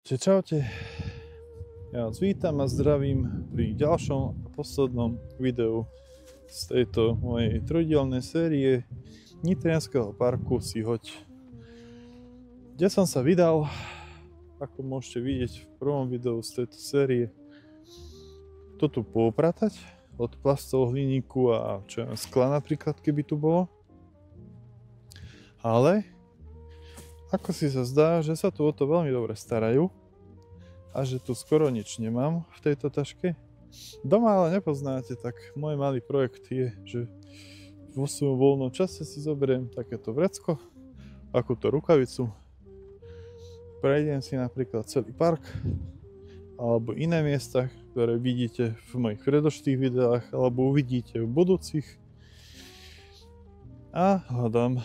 Čaute, ja vás vítam a zdravím pri ďalšom a poslednom videu z tejto mojej trojdielnej série Nitrianskeho parku si hoď, kde som sa vydal, ako môžete vidieť v prvom videu z tejto série, to tu poupratať od plastov, hliníku a čo je skla napríklad, keby tu bolo. Ale ako si sa zdá, že sa tu o to veľmi dobre starajú a že tu skoro nič nemám v tejto taške. Doma ale nepoznáte, tak môj malý projekt je, že vo svojom voľnom čase si zoberiem takéto vrecko, akúto rukavicu, prejdem si napríklad celý park alebo iné miesta, ktoré vidíte v mojich predošlých videách alebo uvidíte v budúcich a hľadám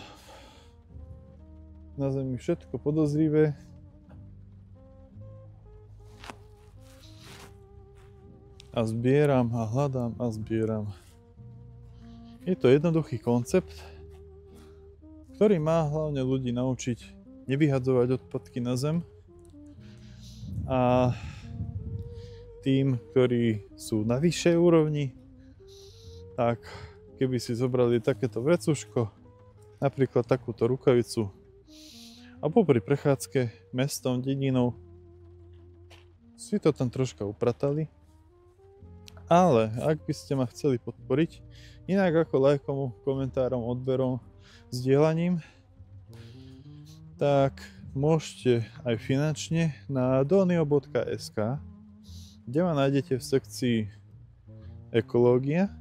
na zemi všetko podozrivé. A zbieram a hľadám a zbieram. Je to jednoduchý koncept, ktorý má hlavne ľudí naučiť nevyhadzovať odpadky na zem. A tým, ktorí sú na vyššej úrovni, tak keby si zobrali takéto vrecuško, napríklad takúto rukavicu, a popri prechádzke mestom, dedinou si to tam troška upratali. Ale ak by ste ma chceli podporiť, inak ako lajkom, komentárom, odberom, zdieľaním, tak môžete aj finančne na donio.sk, kde ma nájdete v sekcii ekológia.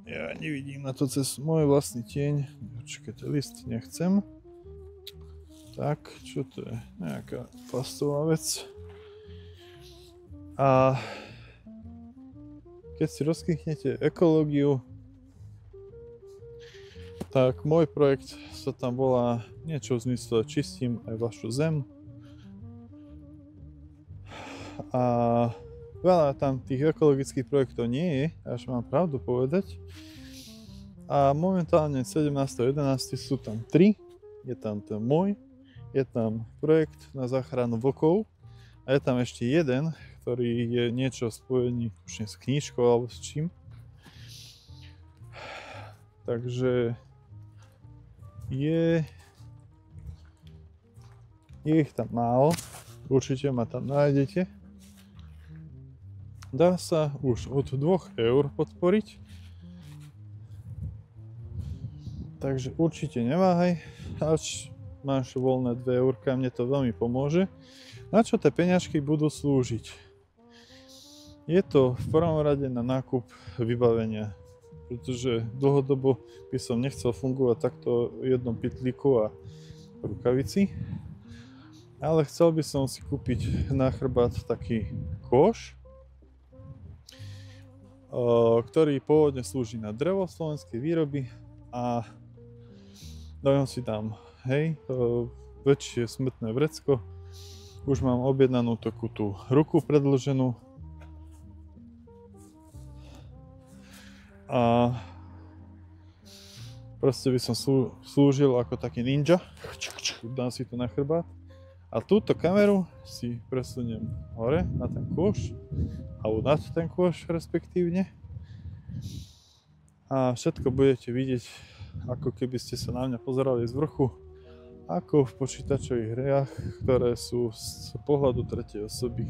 Ja nevidím na to cez môj vlastný tieň. Počkajte, list nechcem. Tak, čo to je? Nejaká plastová vec. A keď si rozkliknete ekológiu, tak môj projekt sa tam volá niečo v zmysle čistím aj vašu zem. A veľa tam tých ekologických projektov nie je, až mám pravdu povedať. A momentálne 17.11. sú tam 3. Je tam ten môj, je tam projekt na záchranu vlkov a je tam ešte jeden, ktorý je niečo spojený s knížkou alebo s čím. Takže je ich tam málo, určite ma tam nájdete. Dá sa už od 2 eur podporiť. Takže určite neváhaj, až máš voľné 2 eurka, mne to veľmi pomôže. Na čo tie peňažky budú slúžiť? Je to v prvom rade na nákup vybavenia, pretože dlhodobo by som nechcel fungovať takto v jednom pytlíku a rukavici, ale chcel by som si kúpiť na chrbát taký koš, ktorý pôvodne slúži na drevo slovenskej výroby a dajem si tam, väčšie smetné vrecko. Už mám objednanú takú tú ruku predĺženú. A proste by som slúžil ako taký ninja. Dám si to na chrbát. A túto kameru si presuniem hore na ten kôš, alebo nad ten kôš respektívne. A všetko budete vidieť, ako keby ste sa na mňa pozerali z vrchu, ako v počítačových hrách, ktoré sú z pohľadu tretej osoby.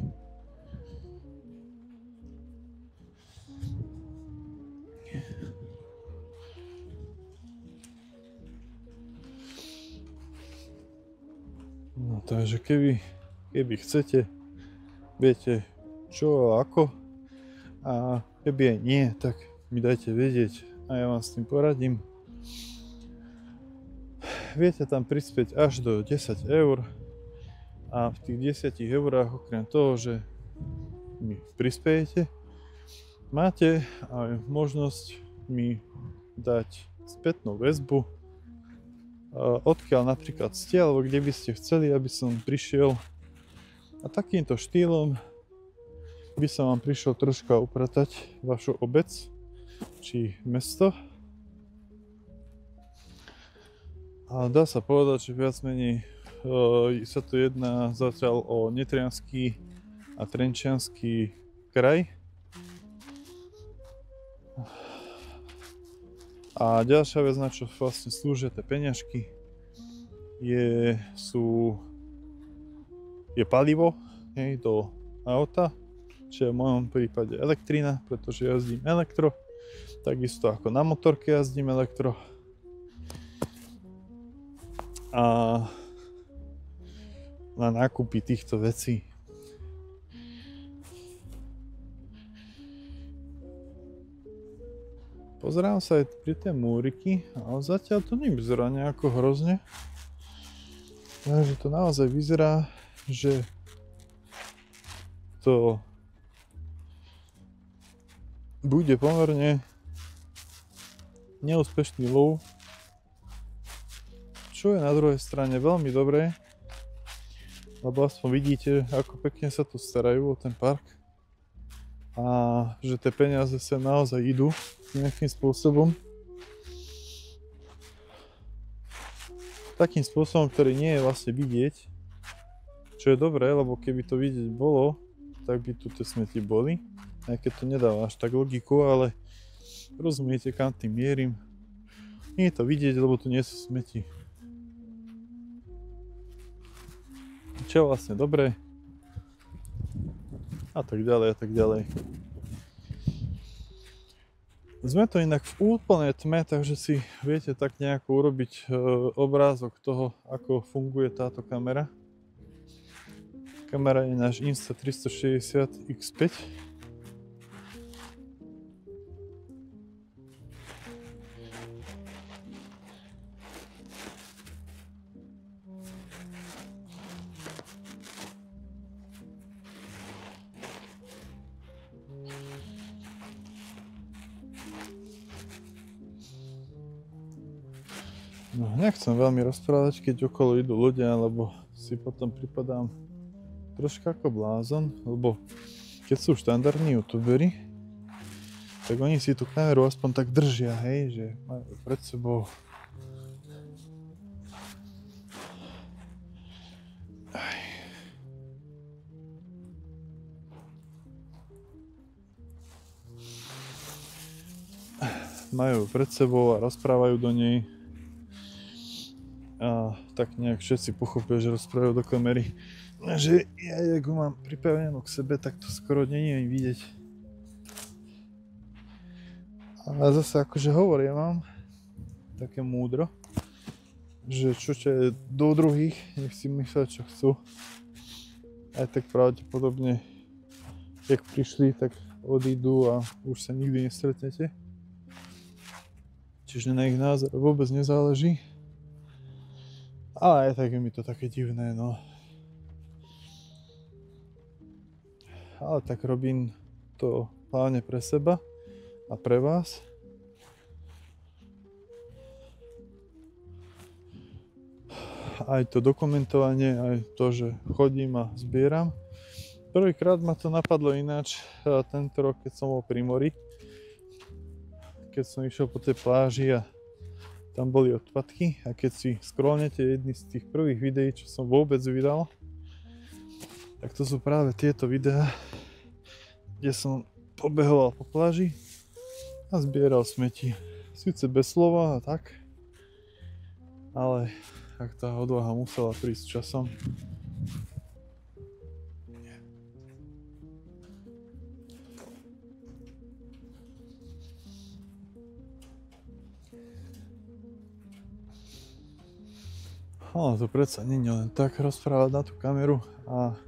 No takže keby chcete, viete čo a ako, a keby aj nie, tak mi dajte vedieť a ja vám s tým poradím. Viete tam prispieť až do 10 eur a v tých 10 eurách okrem toho, že mi prispiejete, máte aj možnosť mi dať spätnú väzbu, odkiaľ napríklad ste, alebo kde by ste chceli, aby som prišiel, a takýmto štýlom by som vám prišiel troška upratať vašu obec či mesto. A dá sa povedať, že viac menej sa to jedná zatiaľ o Nitriansky a Trenčiansky kraj. A ďalšia vec, na čo vlastne slúžia tie peňažky, je palivo, do auta, čiže v mojom prípade elektrina, pretože jazdím elektro, takisto ako na motorke jazdím elektro. A na nákupy týchto vecí. Pozerám sa aj pri tie múriky, ale zatiaľ to nevyzerá nejako hrozne. Takže to naozaj vyzerá, že to bude pomerne neúspešný lov, čo je na druhej strane veľmi dobré, lebo aspoň vidíte, ako pekne sa tu starajú o ten park a že tie peniaze sa naozaj idú nejakým spôsobom. Takým spôsobom, ktorý nie je vlastne vidieť, čo je dobré, lebo keby to vidieť bolo, tak by tu tie smeti boli, aj keď to nedáva až tak logiku, ale rozumiete, kam tým mierim. Nie je to vidieť, lebo tu nie sú smeti. Čo je vlastne dobré a tak ďalej a tak ďalej. Sme to inak v úplnej tme, takže si viete tak nejako urobiť obrázok toho, ako funguje táto kamera. Kamera je náš Insta360 X5. No, nechcem veľmi rozprávať, keď okolo idú ľudia, lebo si potom pripadám troška ako blázon, lebo keď sú štandardní youtuberi, tak oni si tú kameru aspoň tak držia, hej, že majú pred sebou. Majú pred sebou a rozprávajú do nej. A tak nejak všetci pochopia, že rozprávajú do kamery. Že ja, jak ho mám pripravenú k sebe, tak to skoro nie je ani vidieť. Ale zase akože hovorím vám také múdro, že čo je do druhých, nech si myslia, čo chcú. Aj tak pravdepodobne, jak prišli, tak odídu a už sa nikdy nestretnete. Čiže na ich názor vôbec nezáleží. Ale aj tak je mi to také divné, no. Ale tak robím to hlavne pre seba a pre vás. Aj to dokumentovanie, aj to, že chodím a zbieram. Prvýkrát ma to napadlo ináč tento rok, keď som bol pri mori. Keď som išiel po tej pláži a tam boli odpadky a keď si scrollnete jedny z tých prvých videí, čo som vôbec vydal, tak to sú práve tieto videá, kde som pobehoval po pláži a zbieral smeti. Sice bez slova a tak, ale tak tá odvaha musela prísť časom. Ale to predsa nie je len tak rozprávať na tú kameru a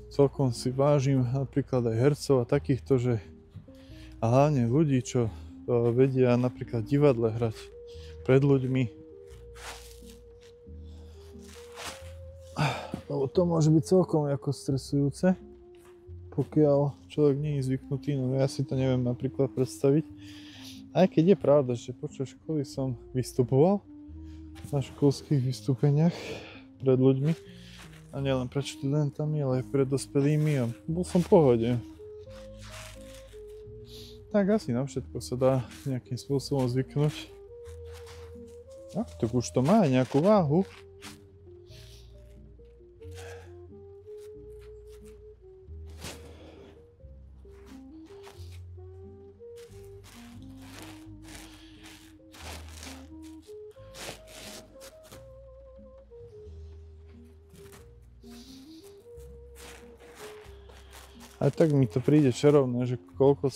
celkom si vážim napríklad aj hercov a takýchto, že a hlavne ľudí, čo vedia napríklad divadle hrať pred ľuďmi. Lebo to môže byť celkom ako stresujúce, pokiaľ človek nie je zvyknutý, no ja si to neviem napríklad predstaviť. Aj keď je pravda, že počas školy som vystupoval na školských vystúpeniach pred ľuďmi a nielen pred študentami, ale aj pred dospelými a bol som v pohode. Tak asi na všetko sa dá nejakým spôsobom zvyknúť. No, tak už to má nejakú váhu. Aj tak mi to príde čarovné, že koľko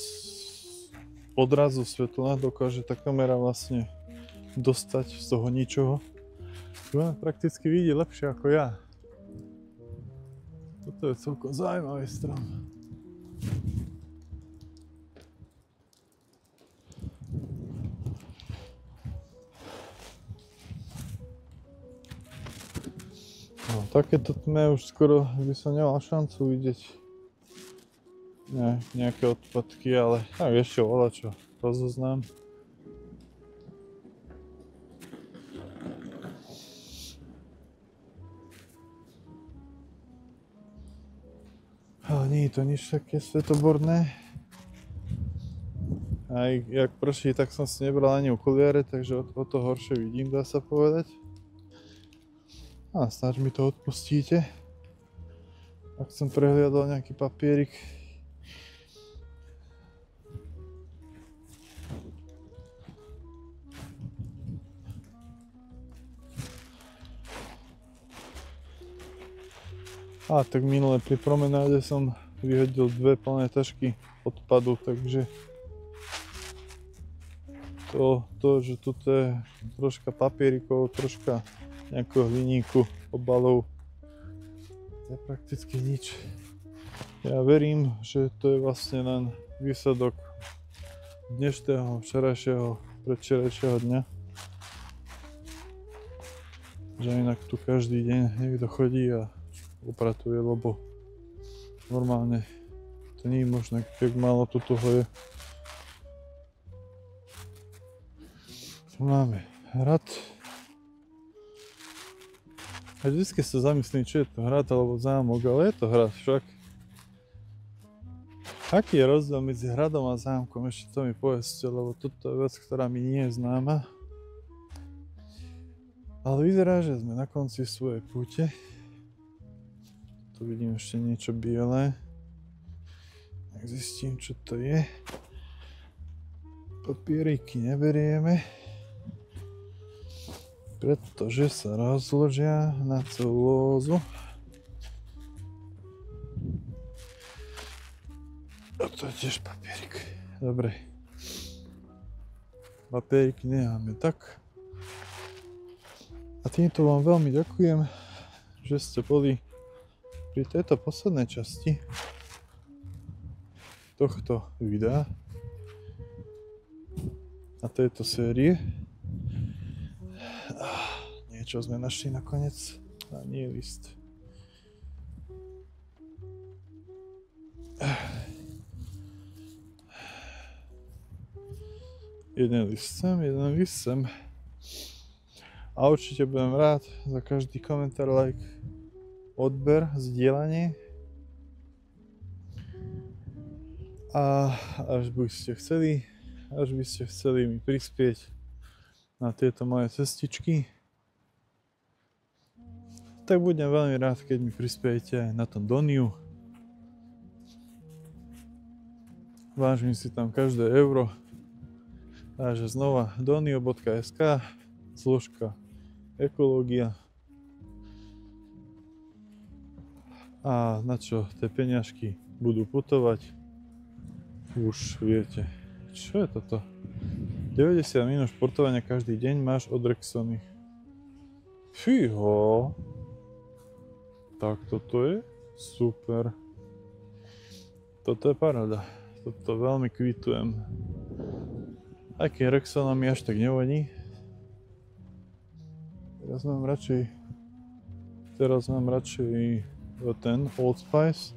odrazu svetla dokáže tá kamera vlastne dostať z toho ničoho. Ona prakticky vidí lepšie ako ja. Toto je celkom zaujímavý strom. No, takéto tme už skoro by som nemal šancu vidieť nejaké odpadky, ale tak ešte voľačo rozoznám. Ale nie je to nič také svetoborné. Aj jak prší, tak som si nebral ani okuliare, takže o to horšie vidím, dá sa povedať. A snáď mi to odpustíte, ak som prehliadol nejaký papierik. A tak minule pri promenáde som vyhodil 2 plné tašky odpadu, takže to, že tu je troška papierikov, troška nejakého hliníku, obalov, to je prakticky nič. Ja verím, že to je vlastne len výsledok dnešného, včerajšieho, predvčerajšieho dňa. Že inak tu každý deň niekto chodí a upratuje, lebo normálne to nie je možné, keď málo tu toho je. Tu máme hrad. A vždycky sa zamyslím, či je to hrad alebo zámok, ale je to hrad však. Aký je rozdiel medzi hradom a zámkom? Ešte to mi povedzte, lebo toto je vec, ktorá mi nie je známa. Ale vyzerá, že sme na konci svojej púte. Tu vidím ešte niečo biele. Tak zistím, čo to je. Papieriky neberieme, pretože sa rozložia na celulózu. A to je tiež papierik. Dobre. Papieriky necháme tak. A týmto vám veľmi ďakujem, že ste boli pri tejto poslednej časti tohto videa a tejto série. Niečo sme našli nakoniec. A nie list. Jeden list sem. A určite budem rád za každý komentár, like, odber, zdieľanie. A až by ste chceli mi prispieť na tieto moje cestičky, tak budem veľmi rád, keď mi prispiejete aj na tom Doniu. Vážim si tam každé euro. Takže znova donio.sk zložka ekológia. A na čo tie peňažky budú putovať, už viete. Čo je toto? 90 minút športovania každý deň máš od Rexony. Fího. Tak toto je super. Toto je paráda. Toto veľmi kvitujem. Aj keď Rexona mi až tak nevadí. Teraz mám radšej ten Old Spice.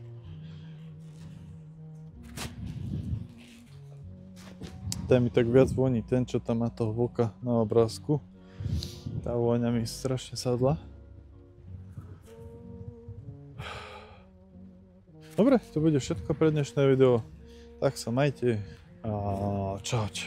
Ten mi tak viac voní, ten čo tam má toho vlka na obrázku. Tá vôňa mi strašne sadla. Dobre, to bude všetko pre dnešné video. Tak sa majte a čaute.